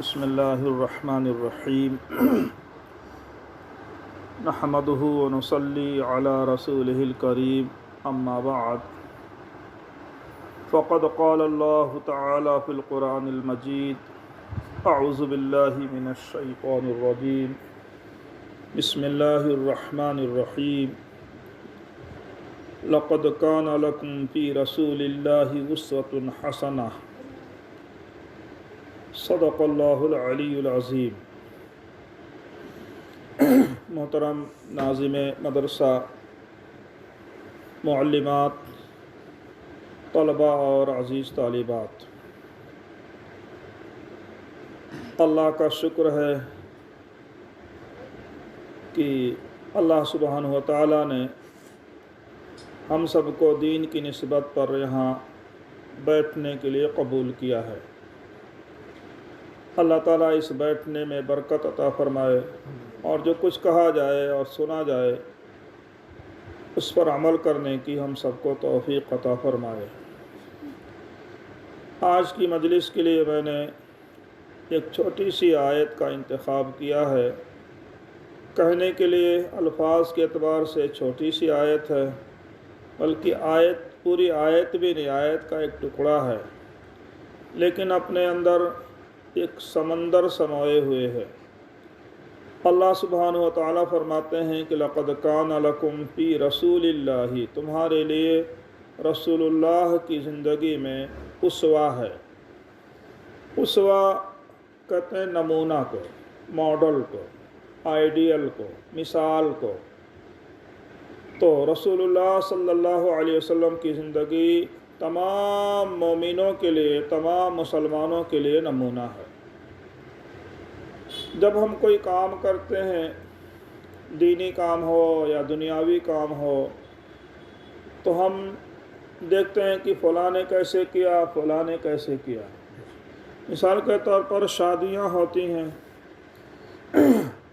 بسم اللہ الرحمن الرحیم نحمدہ ونصلی علی رسولہ الکریم اما بعد فقد قال اللہ تعالی فی القرآن المجید اعوذ باللہ من الشیطان الرجیم بسم اللہ الرحمن الرحیم لقد کان لکم فی رسول اللہ اسوۃ حسنہ صدق اللہ العلی العظیم۔ محترم ناظم مدرسہ، معلمات، طلباء اور عزیز طالبات، اللہ کا شکر ہے کہ اللہ سبحانہ و تعالیٰ نے ہم سب کو دین کی نسبت پر یہاں بیٹھنے کے لیے قبول کیا ہے۔ اللہ تعالیٰ اس بیٹھنے میں برکت عطا فرمائے اور جو کچھ کہا جائے اور سنا جائے اس پر عمل کرنے کی ہم سب کو توفیق عطا فرمائے۔ آج کی مجلس کے لیے میں نے ایک چھوٹی سی آیت کا انتخاب کیا ہے۔ کہنے کے لیے الفاظ کے اعتبار سے چھوٹی سی آیت ہے، بلکہ پوری آیت بھی نہیں، آیت کا ایک ٹکڑا ہے، لیکن اپنے اندر ایک سمندر سموئے ہوئے ہے۔ اللہ سبحانہ و تعالیٰ فرماتے ہیں کہ لقد کان لکم فی رسول اللہ، تمہارے لیے رسول اللہ کی زندگی میں اسوہ ہے۔ اسوہ کہتے ہیں نمونہ کو، ماڈل کو، آئیڈیل کو، مثال کو۔ تو رسول اللہ صلی اللہ علیہ وسلم کی زندگی تمام مومنوں کے لیے، تمام مسلمانوں کے لیے نمونہ ہے۔ جب ہم کوئی کام کرتے ہیں، دینی کام ہو یا دنیاوی کام ہو، تو ہم دیکھتے ہیں کہ فلاں نے کیسے کیا، فلاں نے کیسے کیا۔ مثال کے طور پر شادیاں ہوتی ہیں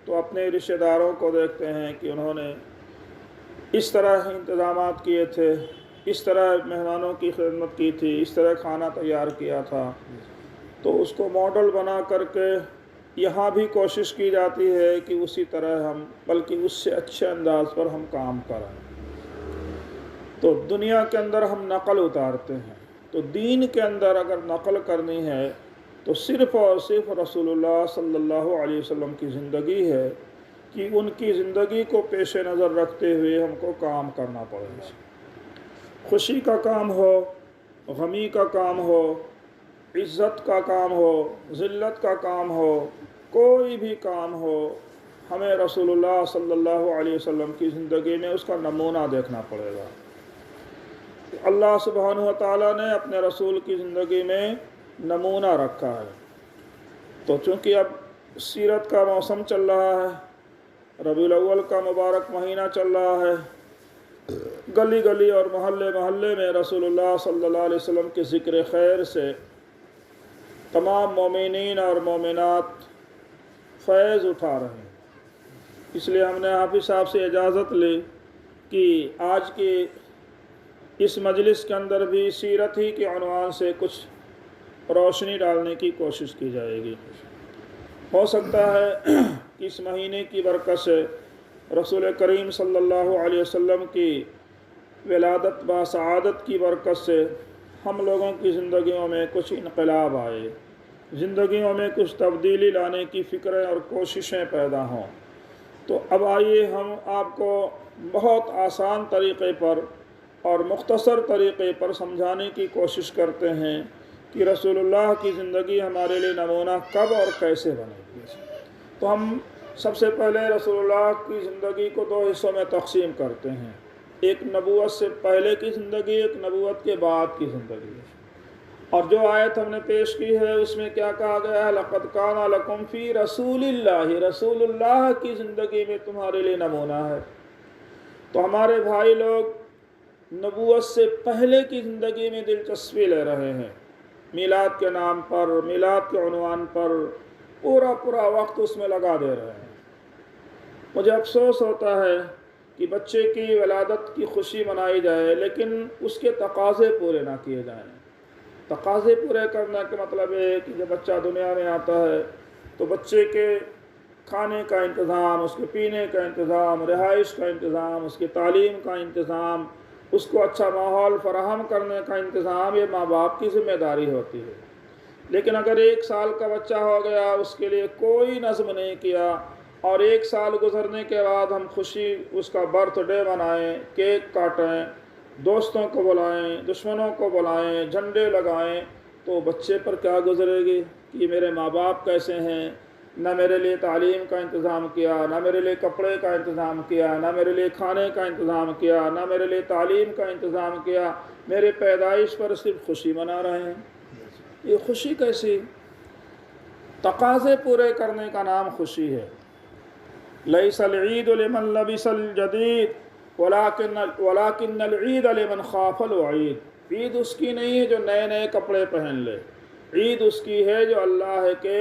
تو اپنے رشتہ داروں کو دیکھتے ہیں کہ انہوں نے اس طرح انتظامات کیے تھے، اس طرح مہمانوں کی خدمت کی تھی، اس طرح کھانا تیار کیا تھا۔ تو اس کو ماڈل بنا کر کے یہاں بھی کوشش کی جاتی ہے کہ اسی طرح ہم، بلکہ اس سے اچھے انداز پر ہم کام کریں۔ تو دنیا کے اندر ہم نقل اتارتے ہیں، تو دین کے اندر اگر نقل کرنی ہے تو صرف اور صرف رسول اللہ صلی اللہ علیہ وسلم کی زندگی ہے کہ ان کی زندگی کو پیش نظر رکھتے ہوئے ہم کو کام کرنا پڑے گا۔ خوشی کا کام ہو، غمی کا کام ہو، عزت کا کام ہو، ذلت کا کام ہو، کوئی بھی کام ہو، ہمیں رسول اللہ صلی اللہ علیہ وسلم کی زندگی میں اس کا نمونہ دیکھنا پڑے گا۔ اللہ سبحانہ و تعالیٰ نے اپنے رسول کی زندگی میں نمونہ رکھا ہے۔ تو چونکہ اب سیرت کا موسم چل رہا ہے، ربیع الاول کا مبارک مہینہ چل رہا ہے، گلی گلی اور محلے محلے میں رسول اللہ صلی اللہ علیہ وسلم کے ذکر خیر سے تمام مومنین اور مومنات فیض اٹھا رہے ہیں۔ اس لیے ہم نے حافظ صاحب سے اجازت لی کہ آج کی اس مجلس کے اندر بھی سیرت ہی کے عنوان سے کچھ روشنی ڈالنے کی کوشش کی جائے گی۔ ہو سکتا ہے کہ اس مہینے کی برکت سے رسول کریم صلی اللہ علیہ وسلم کی ولادت با سعادت کی برکت سے ہم لوگوں کی زندگیوں میں کچھ انقلاب آئے، زندگیوں میں کچھ تبدیلی لانے کی فکریں اور کوششیں پیدا ہوں۔ تو اب آئیے ہم آپ کو بہت آسان طریقے پر اور مختصر طریقے پر سمجھانے کی کوشش کرتے ہیں کہ رسول اللہ کی زندگی ہمارے لیے نمونہ کب اور کیسے بنے گی۔ تو ہم سب سے پہلے رسول اللہ کی زندگی کو دو حصوں میں تقسیم کرتے ہیں، ایک نبوت سے پہلے کی زندگی، ایک نبوت کے بعد کی زندگی۔ اور جو آیت ہم نے پیش کی ہے اس میں کیا کہا گیا ہے؟ لقد کان لکم فی رسول اللہ، رسول اللہ کی زندگی میں تمہارے لیے نمونہ ہے۔ تو ہمارے بھائی لوگ نبوت سے پہلے کی زندگی میں دلچسپی لے رہے ہیں، میلاد کے نام پر، میلاد کے عنوان پر پورا وقت اس میں لگا دے رہے ہیں۔ مجھے افسوس ہوتا ہے کہ بچے کی ولادت کی خوشی منائی جائے لیکن اس کے تقاضے پورے نہ کیے جائیں۔ تقاضے پورے کرنا کا مطلب ہے کہ جب بچہ دنیا میں آتا ہے تو بچے کے کھانے کا انتظام، اس کے پینے کا انتظام، رہائش کا انتظام، اس کی تعلیم کا انتظام، اس کو اچھا ماحول فراہم کرنے کا انتظام، یہ ماں باپ کی ذمہ داری ہوتی ہے۔ لیکن اگر 1 سال کا بچہ ہو گیا، اس کے لیے کوئی نظم نہیں کیا، اور 1 سال گزرنے کے بعد ہم خوشی اس کا برتھ ڈے منائیں، کیک کاٹیں، دوستوں کو بلائیں، دشمنوں کو بلائیں، جھنڈے لگائیں، تو بچے پر کیا گزرے گی کہ میرے ماں باپ کیسے ہیں، نہ میرے لیے تعلیم کا انتظام کیا، نہ میرے لیے کپڑے کا انتظام کیا، نہ میرے لیے کھانے کا انتظام کیا، نہ میرے لیے تعلیم کا انتظام کیا، میرے پیدائش پر صرف خوشی منا رہے ہیں۔ یہ خوشی کیسی؟ تقاضے پورے کرنے کا نام خوشی ہے۔ لیس العید لمن لبس الجدید ولکن العید لمن خاف الوعید۔ عید اس کی نہیں ہے جو نئے نئے کپڑے پہن لے، عید اس کی ہے جو اللہ کے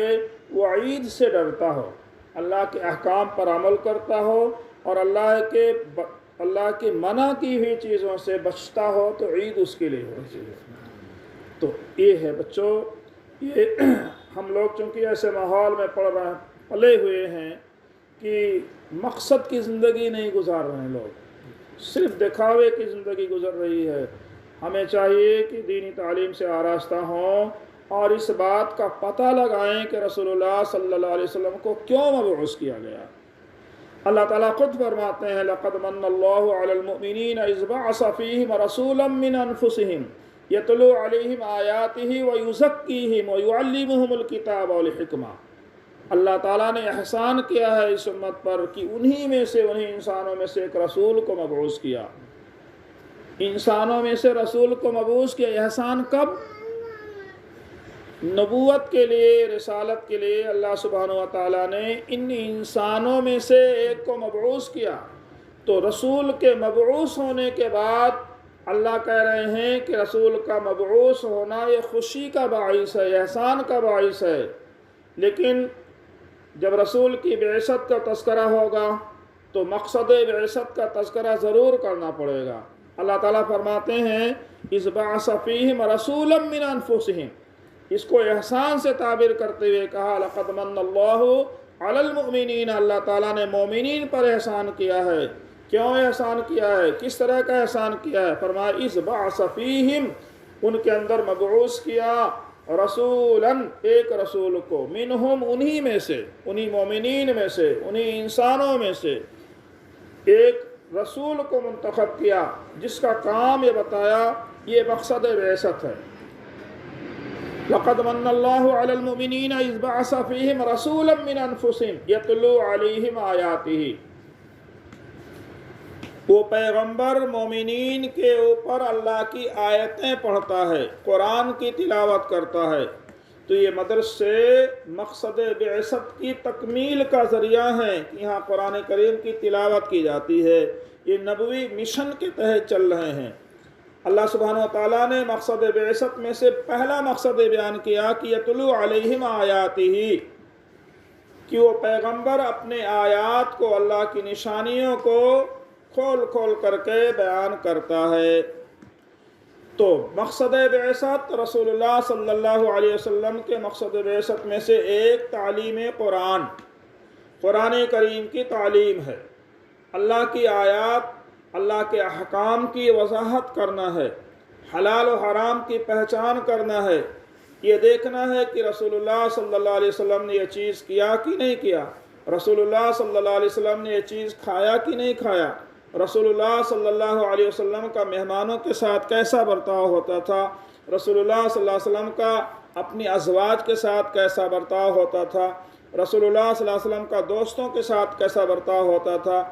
وعید سے ڈرتا ہو، اللہ کے احکام پر عمل کرتا ہو، اور اللہ کی منع کی ہوئی چیزوں سے بچتا ہو، تو عید اس کے لیے ہوتی ہے۔ تو یہ ہے بچوں، یہ ہم لوگ چونکہ ایسے ماحول میں پلے ہوئے ہیں کہ مقصد کی زندگی نہیں گزار رہے ہیں، لوگ صرف دکھاوے کی زندگی گزر رہی ہے۔ ہمیں چاہیے کہ دینی تعلیم سے آراستہ ہوں اور اس بات کا پتہ لگائیں کہ رسول اللہ صلی اللہ علیہ وسلم کو کیوں مبعوث کیا گیا۔ اللہ تعالیٰ خود فرماتے ہیں لَقَدْ مَنَّ اللَّهُ عَلَى الْمُؤْمِنِينَ إِذْ بَعَثَ فِيهِمْ رَسُولًا مِّنْ أَنفُسِهِمْ يَتْلُو عَلَيْهِمْ آيَاتِهِ وَيُزَكِّيهِمْ وَيُعَلِّمُهُمُ الْكِتَابَ وَالْحِكْمَةَ۔ اللہ تعالیٰ نے احسان کیا ہے اس امت پر کہ انہی انسانوں میں سے ایک رسول کو مبعوث کیا، انسانوں میں سے رسول کو مبعوث کیا۔ احسان کب؟ نبوت کے لیے، رسالت کے لیے اللہ سبحانہ و تعالیٰ نے ان انسانوں میں سے ایک کو مبعوث کیا۔ تو رسول کے مبعوث ہونے کے بعد اللہ کہہ رہے ہیں کہ رسول کا مبعوث ہونا یہ خوشی کا باعث ہے، احسان کا باعث ہے۔ لیکن جب رسول کی بعثت کا تذکرہ ہوگا تو مقصد بعثت کا تذکرہ ضرور کرنا پڑے گا۔ اللہ تعالیٰ فرماتے ہیں اِذْ بَعَثَ فِيهِمْ رَسُولًا مِّنْ أَنفُسِهِمْ، اس کو احسان سے تعبیر کرتے ہوئے کہا لَقَدْ مَنَّ اللَّهُ عَلَى الْمُؤْمِنِينَ، اللہ تعالیٰ نے مومنین پر احسان کیا ہے۔ کیوں احسان کیا ہے؟ کس طرح کا احسان کیا ہے؟ فرمایا اِذْ بَعَثَ فِيهِمْ، ان کے اندر مبعوث کیا رسولاً، ایک رسول کو، منہم، انہی میں سے، انہی مومنین میں سے، انہی انسانوں میں سے ایک رسول کو منتخب کیا جس کا کام یہ بتایا، یہ مقصد بعثت ہے۔ لَقَدْ مَنَّ اللَّهُ عَلَى الْمُؤْمِنِينَ إِذْ بَعَثَ فِيهِمْ رَسُولًا مِّنْ أَنفُسِهِمْ يَتْلُو عَلَيْهِمْ آيَاتِهِ۔ وہ پیغمبر مومنین کے اوپر اللہ کی آیتیں پڑھتا ہے، قرآن کی تلاوت کرتا ہے۔ تو یہ مدرسے مقصد بعثت کی تکمیل کا ذریعہ ہیں کہ یہاں قرآن کریم کی تلاوت کی جاتی ہے، یہ نبوی مشن کے تحت چل رہے ہیں۔ اللہ سبحانہ وتعالیٰ نے مقصد بعثت میں سے پہلا مقصد بیان کیا کہ یتلو علیہم آیاتہ، کہ وہ پیغمبر اپنے آیات کو، اللہ کی نشانیوں کو کھول کھول کر کے بیان کرتا ہے۔ تو مقصد بعثت رسول اللہ صلی اللہ علیہ وسلم کے مقصد بعثت میں سے ایک تعلیم قرآن، قرآن کریم کی تعلیم ہے، اللہ کی آیات، اللہ کے احکام کی وضاحت کرنا ہے، حلال و حرام کی پہچان کرنا ہے، یہ دیکھنا ہے کہ رسول اللہ صلی اللہ علیہ وسلم نے یہ چیز کیا کہ نہیں کیا، رسول اللہ صلی اللہ علیہ وسلم نے یہ چیز کھایا کہ نہیں کھایا، رسول اللہ صلی اللہ علیہ وسلم کا مہمانوں کے ساتھ کیسا برتاؤ ہوتا تھا، رسول اللہ صلی اللہ علیہ وسلم کا اپنی ازواج کے ساتھ کیسا برتاؤ ہوتا تھا، رسول اللہ صلی اللہ علیہ وسلم کا دوستوں کے ساتھ کیسا برتاؤ ہوتا تھا،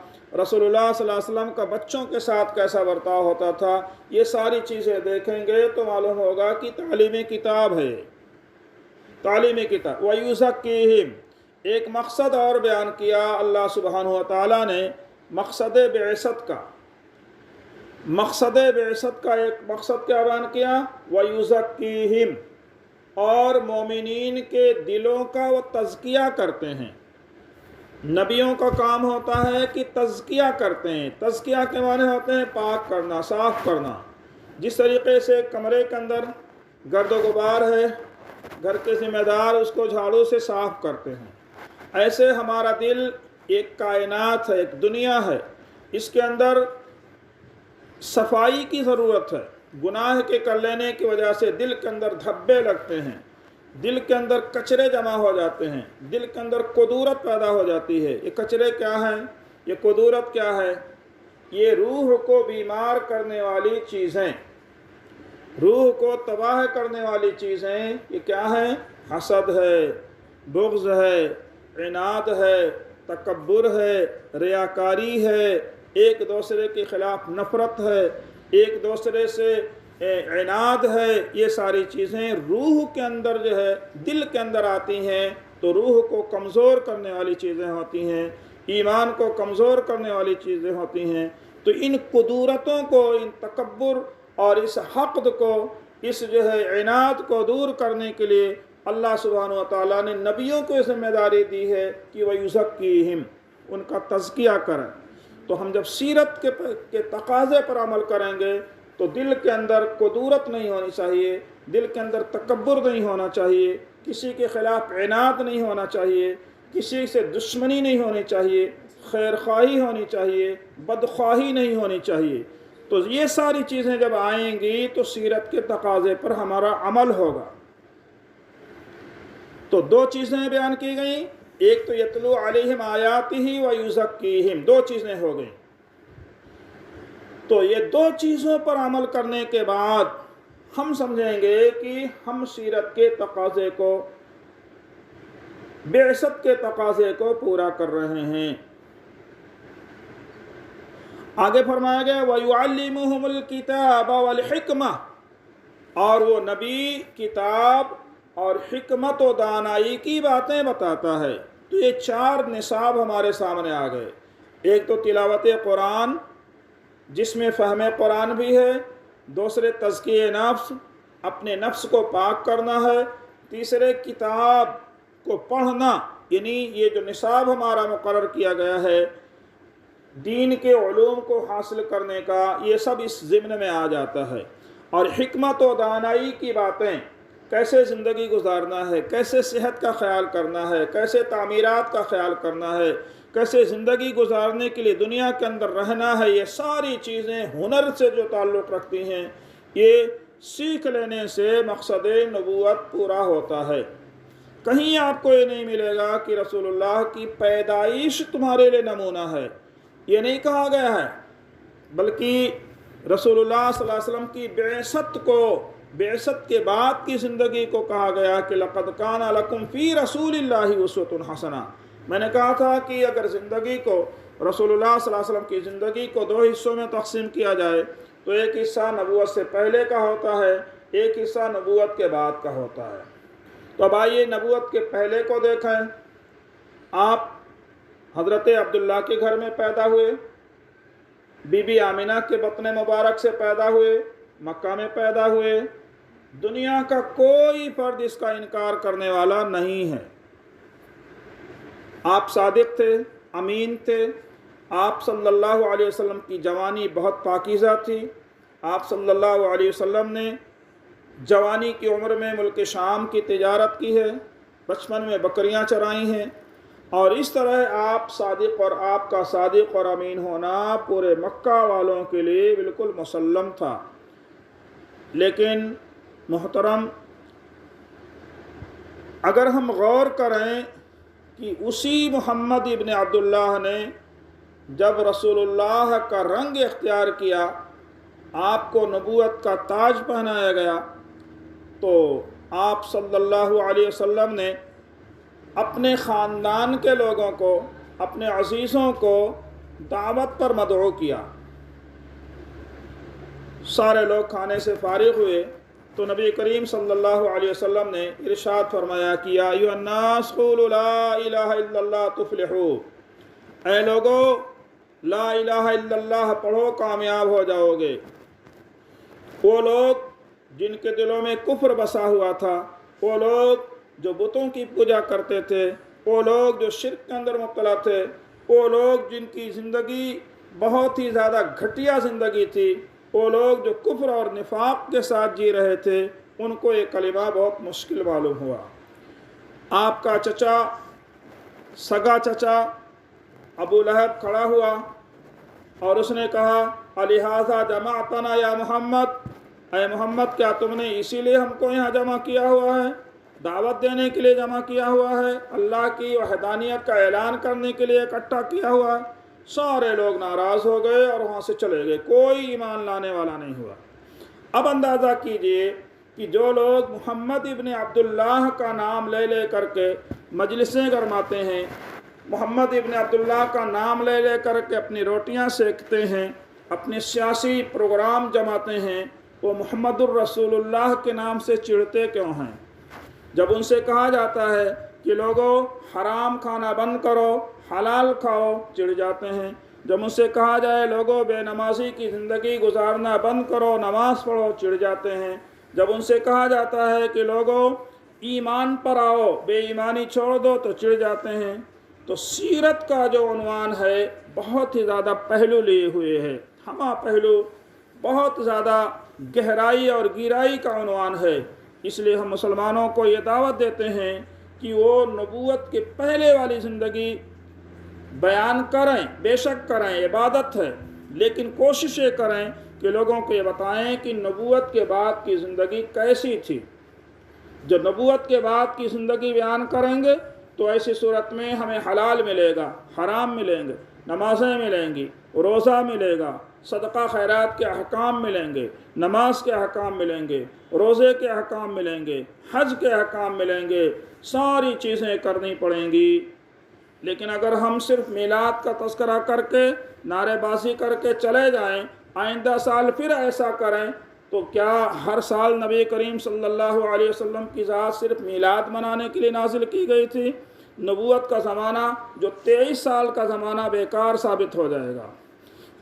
رسول اللہ صلی اللہ علیہ وسلم کا بچوں کے ساتھ کیسا برتاؤ ہوتا تھا۔ یہ ساری چیزیں دیکھیں گے تو معلوم ہوگا کہ تعلیم کتاب ہے، تعلیم کتاب۔ وَيُزَكِّيهِمْ، ایک مقصد اور بیان کیا اللہ سبحانہ و تعالیٰ نے مقصد بعثت کا، مقصد بعثت کا ایک مقصد کیا بیان کیا، وَيُزَكِّيهِمْ، اور مومنین کے دلوں کا وہ تزکیہ کرتے ہیں۔ نبیوں کا کام ہوتا ہے کہ تزکیہ کرتے ہیں، تزکیہ کے معنی ہوتے ہیں پاک کرنا، صاف کرنا۔ جس طریقے سے کمرے کے اندر گرد و غبار ہے، گھر کے ذمہ دار اس کو جھاڑو سے صاف کرتے ہیں، ایسے ہمارا دل ایک کائنات ہے، ایک دنیا ہے، اس کے اندر صفائی کی ضرورت ہے۔ گناہ کے کر لینے کی وجہ سے دل کے اندر دھبے لگتے ہیں، دل کے اندر کچرے جمع ہو جاتے ہیں، دل کے اندر قدورت پیدا ہو جاتی ہے۔ یہ کچرے کیا ہیں؟ یہ قدورت کیا ہے؟ یہ روح کو بیمار کرنے والی چیزیں، روح کو تباہ کرنے والی چیزیں یہ کیا ہیں؟ حسد ہے، بغض ہے، عناد ہے، تکبر ہے، ریاکاری ہے، ایک دوسرے کے خلاف نفرت ہے، ایک دوسرے سے عناد ہے۔ یہ ساری چیزیں روح کے اندر جو ہے، دل کے اندر آتی ہیں تو روح کو کمزور کرنے والی چیزیں ہوتی ہیں، ایمان کو کمزور کرنے والی چیزیں ہوتی ہیں۔ تو ان قدورتوں کو، ان تکبر اور اس حقد کو، اس جو ہے عناد کو دور کرنے کے لیے اللہ سبحانہ و تعالیٰ نے نبیوں کو ذمہ داری دی ہے کہ وَيُزَكِّيهِمْ، ان کا تزکیہ کریں۔ تو ہم جب سیرت کے تقاضے پر عمل کریں گے تو دل کے اندر قدورت نہیں ہونی چاہیے، دل کے اندر تکبر نہیں ہونا چاہیے، کسی کے خلاف عناد نہیں ہونا چاہیے، کسی سے دشمنی نہیں ہونی چاہیے، خیر خواہی ہونی چاہیے، بدخواہی نہیں ہونی چاہیے۔ تو یہ ساری چیزیں جب آئیں گی تو سیرت کے تقاضے پر ہمارا عمل ہوگا۔ تو دو چیزیں بیان کی گئیں، ایک تو یتلو علیہم آیاتہ و یزکیہم، دو چیزیں ہو گئیں۔ تو یہ دو چیزوں پر عمل کرنے کے بعد ہم سمجھیں گے کہ ہم سیرت کے تقاضے کو، بعثت کے تقاضے کو پورا کر رہے ہیں۔ آگے فرمایا گیا وَيُعَلِّمُهُمُ الْكِتَابَ وَالْحِكْمَةَ، اور وہ نبی کتاب اور حکمت و دانائی کی باتیں بتاتا ہے۔ تو یہ چار نصاب ہمارے سامنے آ گئے۔ ایک تو تلاوت قرآن جس میں فہم قرآن بھی ہے، دوسرے تزکیہ نفس، اپنے نفس کو پاک کرنا ہے، تیسرے کتاب کو پڑھنا، یعنی یہ جو نصاب ہمارا مقرر کیا گیا ہے دین کے علوم کو حاصل کرنے کا، یہ سب اس ضمن میں آ جاتا ہے۔ اور حکمت و دانائی کی باتیں، کیسے زندگی گزارنا ہے، کیسے صحت کا خیال کرنا ہے، کیسے تعمیرات کا خیال کرنا ہے، کیسے زندگی گزارنے کے لیے دنیا کے اندر رہنا ہے، یہ ساری چیزیں ہنر سے جو تعلق رکھتی ہیں، یہ سیکھ لینے سے مقصد نبوت پورا ہوتا ہے۔ کہیں آپ کو یہ نہیں ملے گا کہ رسول اللہ کی پیدائش تمہارے لیے نمونہ ہے، یہ نہیں کہا گیا ہے، بلکہ رسول اللہ صلی اللہ علیہ وسلم کی بعثت کو، بعثت کے بعد کی زندگی کو کہا گیا کہ لَقَدْ كَانَ لَكُمْ فِي رَسُولِ اللَّهِ أُسْوَةٌ حَسَنَةٌ۔ میں نے کہا تھا کہ اگر زندگی کو، رسول اللہ صلی اللہ علیہ وسلم کی زندگی کو دو حصوں میں تقسیم کیا جائے تو ایک حصہ نبوت سے پہلے کا ہوتا ہے، ایک حصہ نبوت کے بعد کا ہوتا ہے۔ تو اب آئیے نبوت کے پہلے کو دیکھیں۔ آپ حضرت عبداللہ کے گھر میں پیدا ہوئے، بی بی آمینہ کے بطن مبارک سے پیدا ہوئے، مکہ میں پیدا ہوئے، دنیا کا کوئی فرد اس کا انکار کرنے والا نہیں ہے۔ آپ صادق تھے، امین تھے، آپ صلی اللہ علیہ وسلم کی جوانی بہت پاکیزہ تھی۔ آپ صلی اللہ علیہ وسلم نے جوانی کی عمر میں ملک شام کی تجارت کی ہے، بچپن میں بکریاں چرائی ہیں، اور اس طرح آپ صادق، اور آپ کا صادق اور امین ہونا پورے مکہ والوں کے لیے بالکل مسلم تھا۔ لیکن محترم، اگر ہم غور کریں کہ اسی محمد ابن عبداللہ نے جب رسول اللہ کا رنگ اختیار کیا، آپ کو نبوت کا تاج پہنایا گیا، تو آپ صلی اللہ علیہ وسلم نے اپنے خاندان کے لوگوں کو، اپنے عزیزوں کو دعوت پر مدعو کیا۔ سارے لوگ کھانے سے فارغ ہوئے تو نبی کریم صلی اللہ علیہ وسلم نے ارشاد فرمایا کہ یا ایھا الناس قولوا لا الہ الا اللہ تفلحوا، اے لوگو لا الہ الا اللہ پڑھو کامیاب ہو جاؤ گے۔ وہ لوگ جن کے دلوں میں کفر بسا ہوا تھا، وہ لوگ جو بتوں کی پوجا کرتے تھے، وہ لوگ جو شرک کے اندر مبتلا تھے، وہ لوگ جن کی زندگی بہت ہی زیادہ گھٹیا زندگی تھی، وہ لوگ جو کفر اور نفاق کے ساتھ جی رہے تھے، ان کو یہ کلمہ بہت مشکل معلوم ہوا۔ آپ کا چچا، سگا چچا ابو لہب کھڑا ہوا اور اس نے کہا الہٰذا جمعتنا یا محمد، اے محمد کیا تم نے اسی لیے ہم کو یہاں جمع کیا ہوا ہے؟ دعوت دینے کے لیے جمع کیا ہوا ہے، اللہ کی وحدانیت کا اعلان کرنے کے لیے اکٹھا کیا ہوا ہے؟ سارے لوگ ناراض ہو گئے اور وہاں سے چلے گئے، کوئی ایمان لانے والا نہیں ہوا۔ اب اندازہ کیجئے کہ جو لوگ محمد ابن عبداللہ کا نام لے لے کر کے مجلسیں گرماتے ہیں، محمد ابن عبداللہ کا نام لے لے کر کے اپنی روٹیاں سیکتے ہیں، اپنے سیاسی پروگرام جماتے ہیں، وہ محمد الرسول اللہ کے نام سے چڑھتے کیوں ہیں؟ جب ان سے کہا جاتا ہے کہ لوگوں حرام کھانا بند کرو، حلال کھاؤ، چڑھ جاتے ہیں۔ جب ان سے کہا جائے لوگوں بے نمازی کی زندگی گزارنا بند کرو، نماز پڑھو، چڑھ جاتے ہیں۔ جب ان سے کہا جاتا ہے کہ لوگوں ایمان پر آؤ، بے ایمانی چھوڑ دو، تو چڑھ جاتے ہیں۔ تو سیرت کا جو عنوان ہے بہت ہی زیادہ پہلو لیے ہوئے ہے، ہمہ پہلو، بہت زیادہ گہرائی اور گہرائی کا عنوان ہے۔ اس لیے ہم مسلمانوں کو یہ دعوت دیتے ہیں کہ وہ نبوت کے پہلے والی زندگی بیان کریں، بے شک کریں، عبادت ہے، لیکن کوشش یہ کریں کہ لوگوں کو یہ بتائیں کہ نبوت کے بعد کی زندگی کیسی تھی۔ جو نبوت کے بعد کی زندگی بیان کریں گے تو ایسی صورت میں ہمیں حلال ملے گا، حرام ملیں گے، نمازیں ملیں گی، روزہ ملے گا، صدقہ خیرات کے احکام ملیں گے، نماز کے احکام ملیں گے، روزے کے احکام ملیں گے، حج کے احکام ملیں گے، ساری چیزیں کرنی پڑیں گی۔ لیکن اگر ہم صرف میلاد کا تذکرہ کر کے نعرے بازی کر کے چلے جائیں، آئندہ سال پھر ایسا کریں، تو کیا ہر سال نبی کریم صلی اللہ علیہ وسلم کی ذات صرف میلاد منانے کے لیے نازل کی گئی تھی؟ نبوت کا زمانہ جو 23 سال کا زمانہ بیکار ثابت ہو جائے گا۔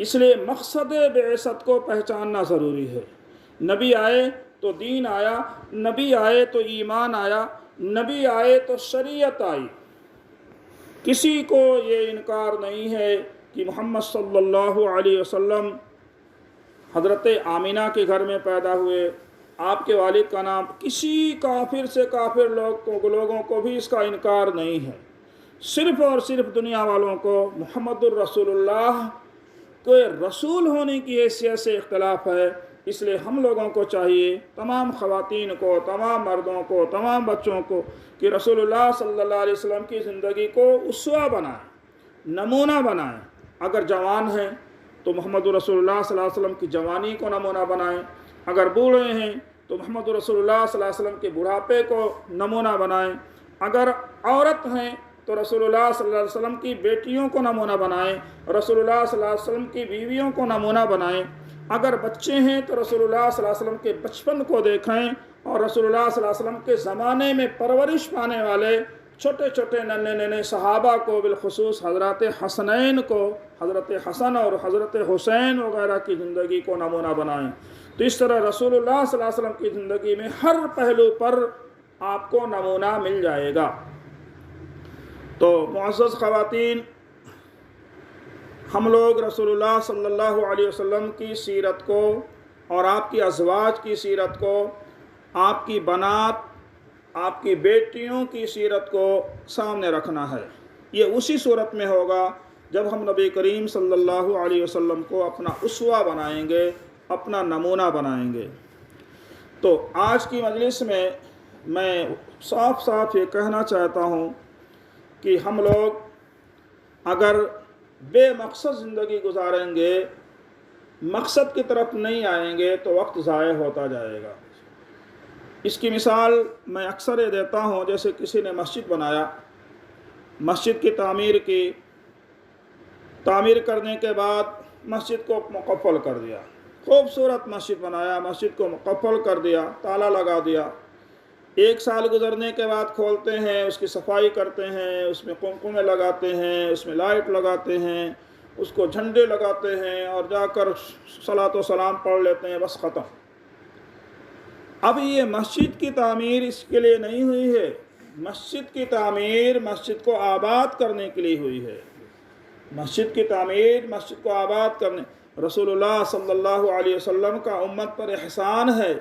اس لیے مقصد بعثت کو پہچاننا ضروری ہے۔ نبی آئے تو دین آیا، نبی آئے تو ایمان آیا، نبی آئے تو شریعت آئی۔ کسی کو یہ انکار نہیں ہے کہ محمد صلی اللہ علیہ وسلم حضرت آمینہ کے گھر میں پیدا ہوئے، آپ کے والد کا نام، کسی کافر سے کافر لوگوں کو بھی اس کا انکار نہیں ہے۔ صرف اور صرف دنیا والوں کو محمد الرسول اللہ کے رسول ہونے کی حیثیت سے اختلاف ہے۔ اس لیے ہم لوگوں کو چاہیے، تمام خواتین کو، تمام مردوں کو، تمام بچوں کو، کہ رسول اللہ صلی اللہ علیہ وسلم کی زندگی کو اسوہ بنائیں، نمونہ بنائیں۔ اگر جوان ہیں تو محمد رسول اللہ صلی اللہ علیہ وسلم کی جوانی کو نمونہ بنائیں، اگر بوڑھے ہیں تو محمد رسول اللہ صلی اللہ علیہ وسلم کے بڑھاپے کو نمونہ بنائیں، اگر عورت ہیں تو رسول اللہ صلی اللہ علیہ وسلم کی بیٹیوں کو نمونہ بنائیں، رسول اللہ صلی اللہ علیہ وسلم کی بیویوں کو نمونہ بنائیں، اگر بچے ہیں تو رسول اللہ صلی اللہ علیہ وسلم کے بچپن کو دیکھیں، اور رسول اللہ صلی اللہ علیہ وسلم کے زمانے میں پرورش پانے والے چھوٹے چھوٹے ننھے ننھے صحابہ کو، بالخصوص حضرت حسنین کو، حضرت حسن اور حضرت حسین وغیرہ کی زندگی کو نمونہ بنائیں۔ تو اس طرح رسول اللہ صلی اللہ علیہ وسلم کی زندگی میں ہر پہلو پر آپ کو نمونہ مل جائے گا۔ تو معزز خواتین، ہم لوگ رسول اللہ صلی اللہ علیہ وسلم کی سیرت کو اور آپ کی ازواج کی سیرت کو، آپ کی بنات، آپ کی بیٹیوں کی سیرت کو سامنے رکھنا ہے۔ یہ اسی صورت میں ہوگا جب ہم نبی کریم صلی اللہ علیہ وسلم کو اپنا اسوہ بنائیں گے، اپنا نمونہ بنائیں گے۔ تو آج کی مجلس میں میں صاف صاف یہ کہنا چاہتا ہوں کہ ہم لوگ اگر بے مقصد زندگی گزاریں گے، مقصد کی طرف نہیں آئیں گے، تو وقت ضائع ہوتا جائے گا۔ اس کی مثال میں اکثر یہ دیتا ہوں، جیسے کسی نے مسجد بنایا، مسجد کی تعمیر کرنے کے بعد مسجد کو مقفل کر دیا، خوبصورت مسجد بنایا، مسجد کو مقفل کر دیا، تالا لگا دیا۔ 1 سال گزرنے کے بعد کھولتے ہیں، اس کی صفائی کرتے ہیں، اس میں قمقمے لگاتے ہیں، اس میں لائٹ لگاتے ہیں، اس کو جھنڈے لگاتے ہیں، اور جا کر صلاۃ و سلام پڑھ لیتے ہیں، بس ختم۔ اب یہ مسجد کی تعمیر اس کے لیے نہیں ہوئی ہے، مسجد کی تعمیر مسجد کو آباد کرنے کے لیے ہوئی ہے۔ مسجد کی تعمیر مسجد کو آباد کرنے، رسول اللہ صلی اللہ علیہ وسلم کا امت پر احسان ہے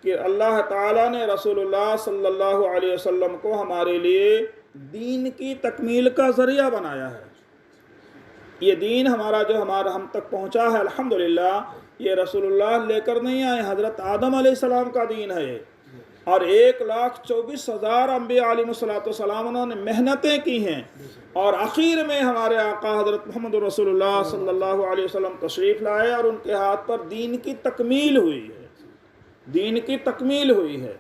کہ اللہ تعالیٰ نے رسول اللہ صلی اللہ علیہ وسلم کو ہمارے لیے دین کی تکمیل کا ذریعہ بنایا ہے۔ یہ دین ہمارا جو ہم تک پہنچا ہے الحمدللہ، یہ رسول اللہ لے کر نہیں آئے، حضرت آدم علیہ السلام کا دین ہے یہ، اور 1,24,000 انبیاء علیہ السلام انہوں نے محنتیں کی ہیں، اور آخر میں ہمارے آقا حضرت محمد رسول اللہ صلی اللہ علیہ وسلم تشریف لائے اور ان کے ہاتھ پر دین کی تکمیل ہوئی ہے، دین کی تکمیل ہوئی ہے۔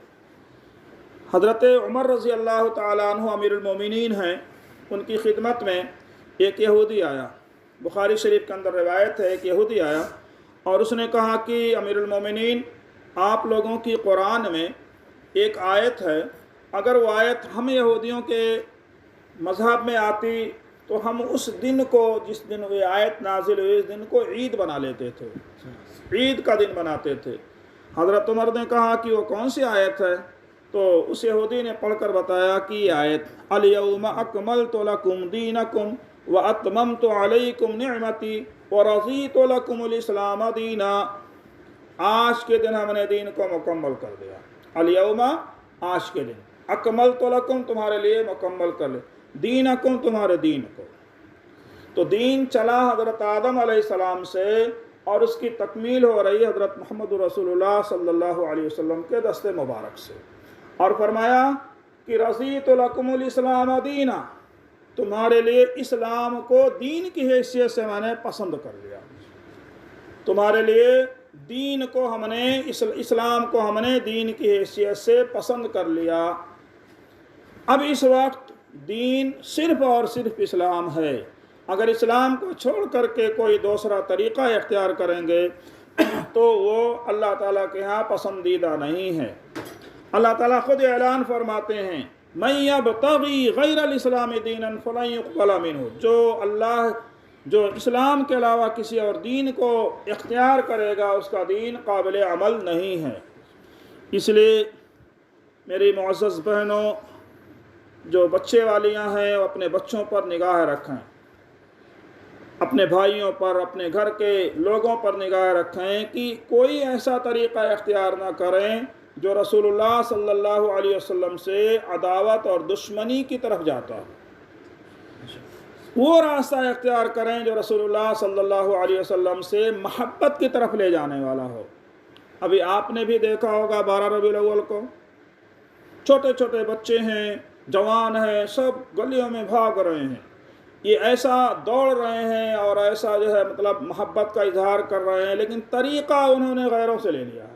حضرت عمر رضی اللہ تعالیٰ عنہ امیر المومنین ہیں، ان کی خدمت میں ایک یہودی آیا، بخاری شریف کے اندر روایت ہے، ایک یہودی آیا اور اس نے کہا کہ امیر المومنین، آپ لوگوں کی قرآن میں ایک آیت ہے، اگر وہ آیت ہم یہودیوں کے مذہب میں آتی تو ہم اس دن کو، جس دن وہ آیت نازل ہوئی، اس دن کو عید بنا لیتے تھے، عید کا دن بناتے تھے۔ حضرت عمر نے کہا کہ وہ کون سی آیت ہے؟ تو اس یہودی نے پڑھ کر بتایا کہ یہ آیت الیوم اکملت لکم دینکم واتممت علیکم نعمتی ورضیت لکم الاسلام دینا، آج کے دن ہم نے دین کو مکمل کر دیا، الیوم آج کے دن، اکملت لکم تمہارے لیے مکمل کر لے، دینکم تمہارے دین کو۔ تو دین چلا حضرت آدم علیہ السلام سے اور اس کی تکمیل ہو رہی حضرت محمد رسول اللہ صلی اللہ علیہ وسلم کے دست مبارک سے، اور فرمایا کہ رضیت لکم الاسلام دینا، تمہارے لیے اسلام کو دین کی حیثیت سے میں نے پسند کر لیا، تمہارے لیے دین کو ہم نے، اسلام کو ہم نے دین کی حیثیت سے پسند کر لیا۔ اب اس وقت دین صرف اور صرف اسلام ہے، اگر اسلام کو چھوڑ کر کے کوئی دوسرا طریقہ اختیار کریں گے تو وہ اللہ تعالیٰ کے ہاں پسندیدہ نہیں ہے۔ اللہ تعالیٰ خود اعلان فرماتے ہیں مَن یبتغی غیر الاسلام دینا فلن یقبل منہ، جو اسلام کے علاوہ کسی اور دین کو اختیار کرے گا اس کا دین قابل عمل نہیں ہے۔ اس لیے میری معزز بہنوں، جو بچے والیاں ہیں وہ اپنے بچوں پر نگاہ رکھیں، اپنے بھائیوں پر، اپنے گھر کے لوگوں پر نگاہ رکھیں کہ کوئی ایسا طریقہ اختیار نہ کریں جو رسول اللہ صلی اللہ علیہ وسلم سے عداوت اور دشمنی کی طرف جاتا ہے۔ وہ راستہ اختیار کریں جو رسول اللہ صلی اللہ علیہ وسلم سے محبت کی طرف لے جانے والا ہو۔ ابھی آپ نے بھی دیکھا ہوگا 12 ربیع الاول کو چھوٹے چھوٹے بچے ہیں، جوان ہیں، سب گلیوں میں بھاگ رہے ہیں، یہ ایسا دوڑ رہے ہیں اور ایسا جو ہے مطلب محبت کا اظہار کر رہے ہیں، لیکن طریقہ انہوں نے غیروں سے لے لیا ہے،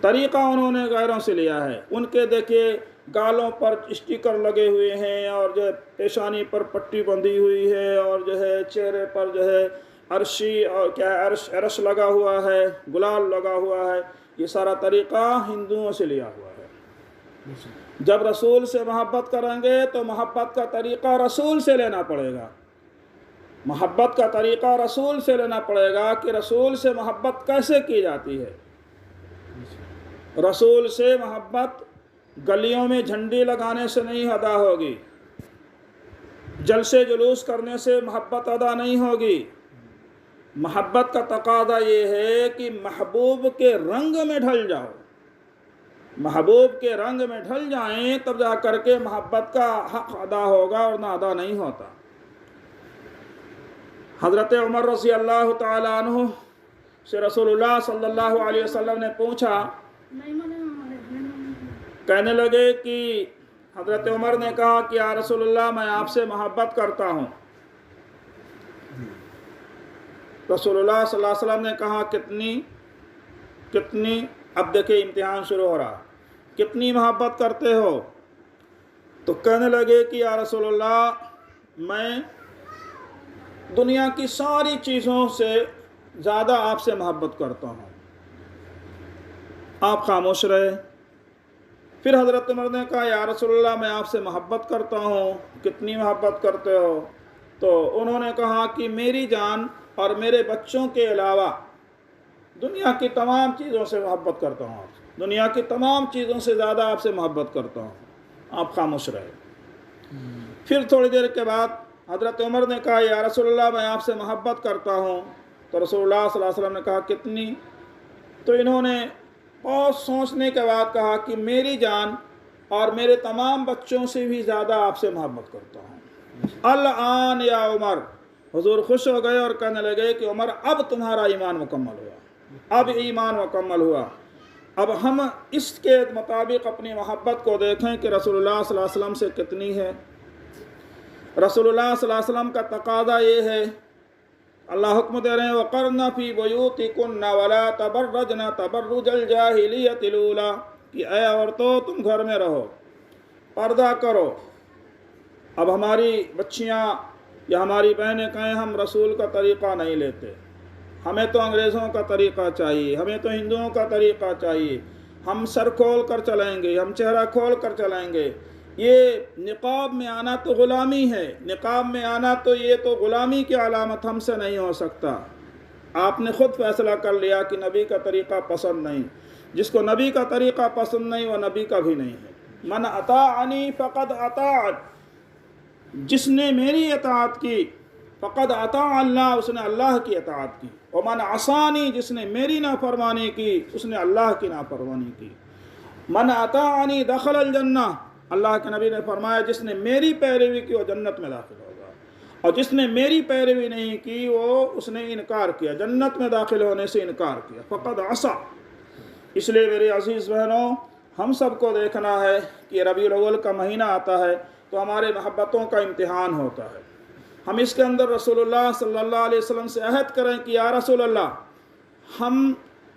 طریقہ انہوں نے غیروں سے لیا ہے۔ ان کے دیکھیے گالوں پر اسٹیکر لگے ہوئے ہیں، اور جو ہے پیشانی پر پٹی بندھی ہوئی ہے، اور جو ہے چہرے پر جو ہے عرشی اور کیا ہے عرش لگا ہوا ہے، گلال لگا ہوا ہے، یہ سارا طریقہ ہندوؤں سے لیا ہوا ہے۔ جب رسول سے محبت کریں گے تو محبت کا طریقہ رسول سے لینا پڑے گا، محبت کا طریقہ رسول سے لینا پڑے گا کہ رسول سے محبت کیسے کی جاتی ہے۔ رسول سے محبت گلیوں میں جھنڈی لگانے سے نہیں ادا ہوگی، جلسے جلوس کرنے سے محبت ادا نہیں ہوگی۔ محبت کا تقاضا یہ ہے کہ محبوب کے رنگ میں ڈھل جاؤ، محبوب کے رنگ میں ڈھل جائیں تب جا کر کے محبت کا حق ادا ہوگا، ورنہ ادا نہیں ہوتا۔ حضرت عمر رضی اللہ تعالیٰ عنہ سے رسول اللہ صلی اللہ علیہ وسلم نے پوچھا، کہنے لگے کہ حضرت عمر نے کہا کہ یا رسول اللہ میں آپ سے محبت کرتا ہوں۔ رسول اللہ صلی اللہ علیہ وسلم نے کہا کتنی، اب دیکھیں امتحان شروع ہو رہا، کتنی محبت کرتے ہو؟ تو کہنے لگے کہ یا رسول اللہ میں دنیا کی ساری چیزوں سے زیادہ آپ سے محبت کرتا ہوں۔ آپ خاموش رہے۔ پھر حضرت عمر نے کہا یا رسول اللہ میں آپ سے محبت کرتا ہوں، کتنی محبت کرتے ہو؟ تو انہوں نے کہا کہ میری جان اور میرے بچوں کے علاوہ دنیا کی تمام چیزوں سے محبت کرتا ہوں، آپ سے دنیا کی تمام چیزوں سے زیادہ آپ سے محبت کرتا ہوں۔ آپ خاموش رہے۔ پھر تھوڑی دیر کے بعد حضرت عمر نے کہا یا رسول اللہ میں آپ سے محبت کرتا ہوں۔ تو رسول اللہ صلی اللہ علیہ وسلم نے کہا کتنی؟ تو انہوں نے بہت سوچنے کے بعد کہا کہ میری جان اور میرے تمام بچوں سے بھی زیادہ آپ سے محبت کرتا ہوں۔ الآن یا عمر، حضور خوش ہو گئے اور کہنے لگے کہ عمر اب تمہارا ایمان مکمل ہوا، اب ایمان مکمل ہوا۔ اب ہم اس کے مطابق اپنی محبت کو دیکھیں کہ رسول اللہ صلی اللہ علیہ وسلم سے کتنی ہے۔ رسول اللہ صلی اللہ علیہ وسلم کا تقاضا یہ ہے، اللہ حکم دے رہے ہیں وَقَرْنَ فِي بُيُوتِكُنَّ وَلَا تَبَرَّجْنَ تَبَرُّجَ الْجَاهِلِيَّةِ الْأُولَىٰ، کہ اے عورتوں تم گھر میں رہو، پردہ کرو۔ اب ہماری بچیاں یا ہماری بہنیں کہیں ہم رسول کا طریقہ نہیں لیتے، ہمیں تو انگریزوں کا طریقہ چاہیے، ہمیں تو ہندوؤں کا طریقہ چاہیے، ہم سر کھول کر چلیں گے، ہم چہرہ کھول کر چلیں گے۔ یہ نقاب میں آنا تو غلامی ہے، نقاب میں آنا تو یہ تو غلامی کی علامت ہم سے نہیں ہو سکتا۔ آپ نے خود فیصلہ کر لیا کہ نبی کا طریقہ پسند نہیں، جس کو نبی کا طریقہ پسند نہیں وہ نبی کا بھی نہیں ہے۔ من اطاعنی فقد اطاعت، جس نے میری اطاعت کی فقد اطاع اللہ، اس نے اللہ کی اطاعت کی۔ ومن عصانی، جس نے میری نافرمانی کی اس نے اللہ کی نافرمانی کی۔ من اطاعنی دخل الجنہ، اللہ کے نبی نے فرمایا جس نے میری پیروی کی وہ جنت میں داخل ہوگا، اور جس نے میری پیروی نہیں کی اس نے انکار کیا، جنت میں داخل ہونے سے انکار کیا، فقد عصا۔ اس لیے میرے عزیز بہنوں، ہم سب کو دیکھنا ہے کہ ربیع الاول کا مہینہ آتا ہے تو ہمارے محبتوں کا امتحان ہوتا ہے۔ ہم اس کے اندر رسول اللہ صلی اللہ علیہ وسلم سے عہد کریں کہ یا رسول اللہ، ہم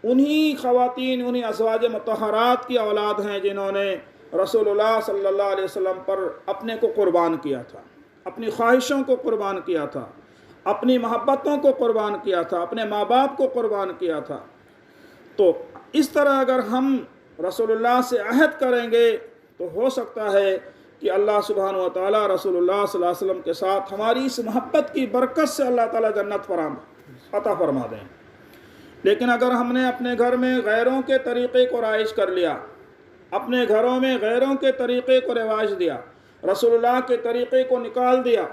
انہی خواتین، انہی ازواج مطہرات کی اولاد ہیں جنہوں نے رسول اللہ صلی اللہ علیہ وسلم پر اپنے کو قربان کیا تھا، اپنی خواہشوں کو قربان کیا تھا، اپنی محبتوں کو قربان کیا تھا، اپنے ماں باپ کو قربان کیا تھا۔ تو اس طرح اگر ہم رسول اللہ سے عہد کریں گے تو ہو سکتا ہے کہ اللہ سبحانہ و تعالیٰ رسول اللہ صلی اللہ علیہ وسلم کے ساتھ ہماری اس محبت کی برکت سے اللہ تعالیٰ جنت عطا فرما دیں۔ لیکن اگر ہم نے اپنے گھر میں غیروں کے طریقے کو رائج کر لیا، اپنے گھروں میں غیروں کے طریقے کو رواج دیا، رسول اللہ کے طریقے کو نکال دیا،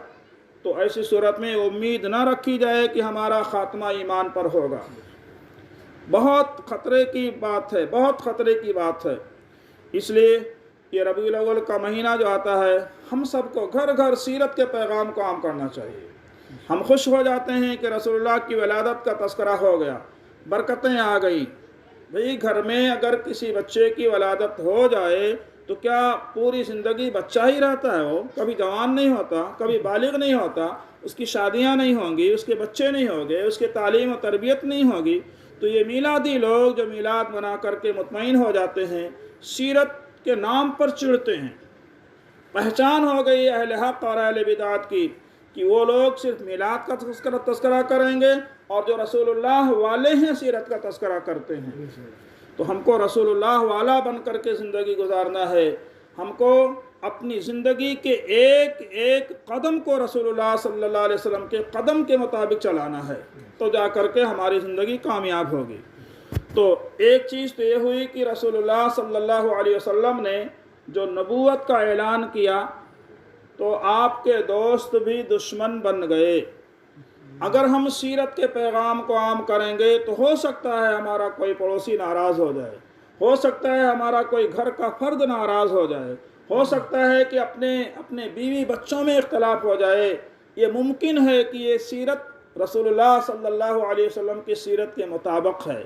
تو ایسی صورت میں امید نہ رکھی جائے کہ ہمارا خاتمہ ایمان پر ہوگا۔ بہت خطرے کی بات ہے، بہت خطرے کی بات ہے۔ اس لیے یہ ربیع الاول کا مہینہ جو آتا ہے، ہم سب کو گھر گھر سیرت کے پیغام کو عام کرنا چاہیے۔ ہم خوش ہو جاتے ہیں کہ رسول اللہ کی ولادت کا تذکرہ ہو گیا، برکتیں آ گئی۔ بھئی گھر میں اگر کسی بچے کی ولادت ہو جائے تو کیا پوری زندگی بچہ ہی رہتا ہے؟ وہ کبھی جوان نہیں ہوتا، کبھی بالغ نہیں ہوتا، اس کی شادیاں نہیں ہوں گی، اس کے بچے نہیں ہوں گے، اس کے تعلیم و تربیت نہیں ہوگی۔ تو یہ میلادی لوگ جو میلاد بنا کر کے مطمئن ہو جاتے ہیں، سیرت کے نام پر چڑھتے ہیں۔ پہچان ہو گئی اہل حق اور اہل بدعت کی کہ وہ لوگ صرف میلاد کا تذکرہ کریں گے اور جو رسول اللہ والے ہیں سیرت کا تذکرہ کرتے ہیں۔ تو ہم کو رسول اللہ والا بن کر کے زندگی گزارنا ہے۔ ہم کو اپنی زندگی کے ایک ایک قدم کو رسول اللہ صلی اللہ علیہ وسلم کے قدم کے مطابق چلانا ہے، تو جا کر کے ہماری زندگی کامیاب ہوگی۔ تو ایک چیز تو یہ ہوئی کہ رسول اللہ صلی اللہ علیہ وسلم نے جو نبوت کا اعلان کیا تو آپ کے دوست بھی دشمن بن گئے۔ اگر ہم سیرت کے پیغام کو عام کریں گے تو ہو سکتا ہے ہمارا کوئی پڑوسی ناراض ہو جائے، ہو سکتا ہے ہمارا کوئی گھر کا فرد ناراض ہو جائے، ہو سکتا ہے کہ اپنے بیوی بچوں میں اختلاف ہو جائے۔ یہ ممکن ہے کہ یہ سیرت رسول اللہ صلی اللہ علیہ وسلم کی سیرت کے مطابق ہے۔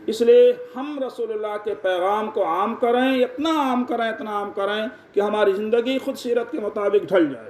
اس لیے ہم رسول اللہ کے پیغام کو عام کریں، اتنا عام کریں کہ ہماری زندگی خود سیرت کے مطابق ڈھل جائے۔